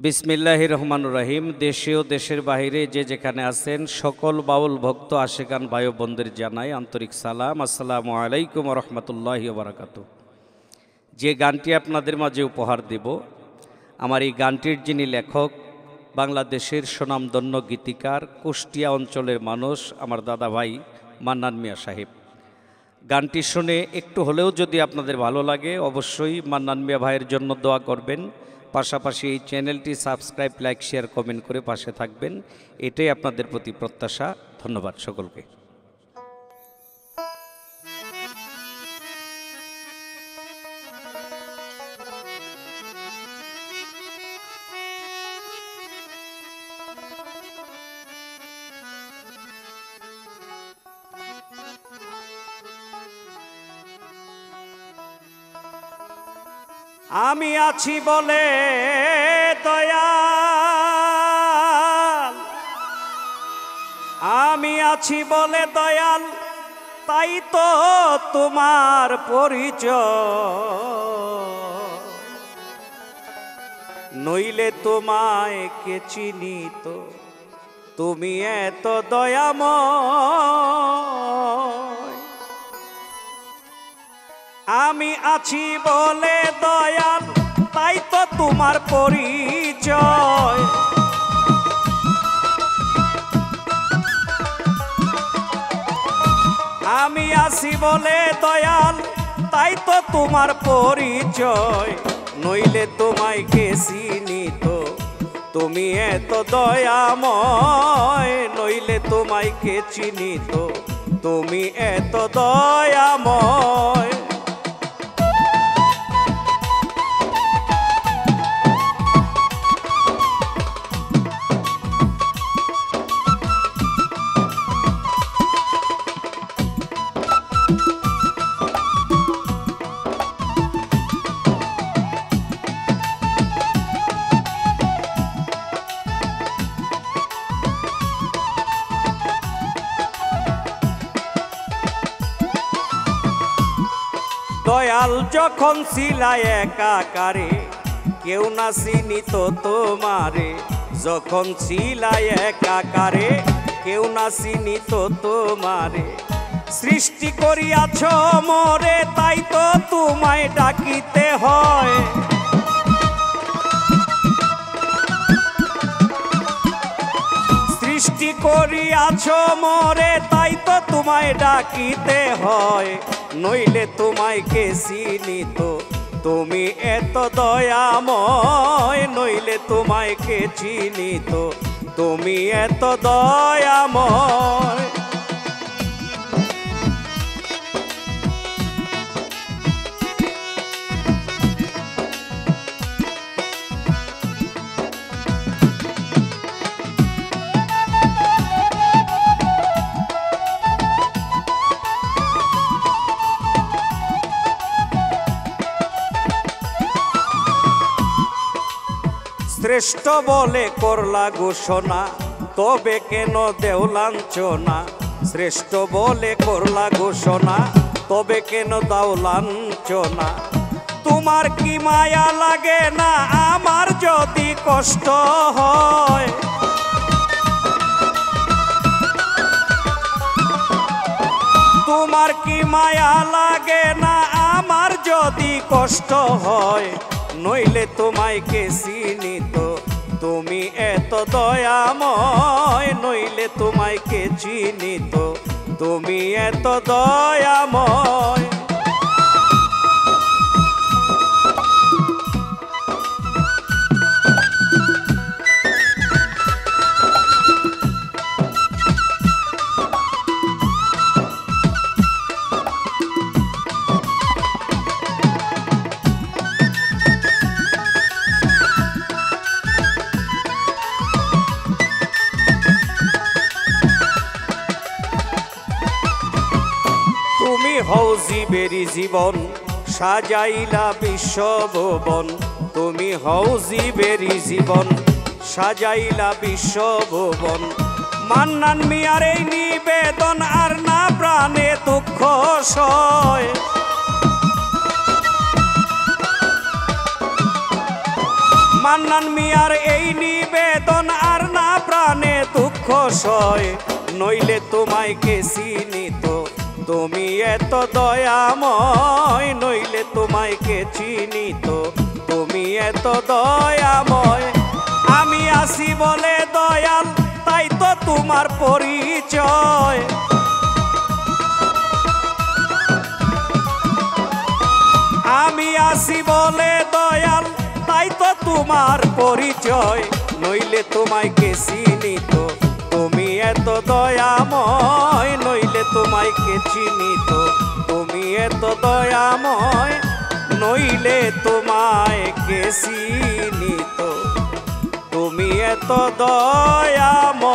বিসমিল্লাহির রহমানুর রহিম। দেশে ও দেশের বাহিরে যে যেখানে আছেন সকল বাউল ভক্ত আশেকান ভাই বোনদের জানাই আন্তরিক সালাম। আসসালামু আলাইকুম রহমতুল্লাহি ওয়া বারাকাতুহু। যে গানটি আপনাদের মাঝে উপহার দেব, আমার এই গানটির যিনি লেখক, বাংলাদেশের সুনামধন্য গীতিকার, কুষ্টিয়া অঞ্চলের মানুষ, আমার দাদা ভাই মান্নান মিয়া সাহেব। গানটি শুনে একটু হলেও যদি আপনাদের ভালো লাগে, অবশ্যই মান্নান মিয়া ভাইয়ের জন্য দোয়া করবেন। পাশাপাশি এই চ্যানেলটি সাবস্ক্রাইব, লাইক, শেয়ার, কমেন্ট করে পাশে থাকবেন, এটাই আপনাদের প্রতি প্রত্যাশা। ধন্যবাদ সকলকে। আমি আছি বলে দয়াল, আমি আছি বলে দয়াল, তাই তো তোমার পরিচয়। নইলে তোমায় কে চিনিত, তুমি এত দয়াময়। আমি আছি বলে দয়াল, তাই তো তোমার পরিচয়। আমি আছি বলে দয়াল, তাই তো তোমার পরিচয়। নইলে তোমায় কে চিনিত, তুমি এত দয়াময়। নইলে তোমায় কে চিনিত, তুমি এত দয়াময়। দয়াল যখন ছিলা একাকারে, কেউ না চিনিত তোমারে। যখন ছিলা একাকারে, কেউ না চিনিত তোমারে। সৃষ্টি করিয়াছ মোরে, তাই তো তোমায় ডাকিতে হয়। সৃষ্টি করিয়াছ মোরে, তাই তো তোমায় ডাকিতে হয়। নইলে তোমায় কে চিনিত, তুমি এত দয়াময়। নইলে তোমায় কে চিনিত, তুমি এত দয়াময়। শ্রেষ্ঠ বলে করলা ঘোষণা, তবে কেন দেও লাঞ্ছনা। শ্রেষ্ঠ বলে করলা ঘোষণা, তবে কেন দাও লাঞ্ছনা। তোমার কি মায়া লাগে না আমার যদি কষ্ট হয়। তোমার কি মায়া লাগে না আমার যদি কষ্ট হয়। নইলে তোমায় কে চিনিত, তুমি এত দয়াময়। নইলে তোমায় কে চিনিত, তুমি এত দয়াময়। তুমি হও জীবেরই জীবন, সাজাইলা বিশ্বভুবন। তুমি হও জীবেরই জীবন, সাজাইলা বিশ্বভুবন। মান্নান মিয়ার এই নিবেদন, আর না প্রাণে দুঃখ সয়। মান্নান মিয়ার এই নিবেদন আর না প্রাণে দুঃখ সয়, নইলে তোমায় কে চিনিত তুমি এত দয়াময়, নইলে তোমায় কে চিনিত তুমি এত দয়াময়। আমি আসি বলে দয়াল তাই তো তোমার পরিচয়, আমি আসি বলে দয়াল তাই তো তোমার পরিচয়, নইলে তোমায় কে চিনিত তুমি এত দয়াময়, নইলে তোমায় কে চিনিত তুমি এত দয়াময়, নইলে তোমায় কে চিনিত তুমি এত দয়াময়।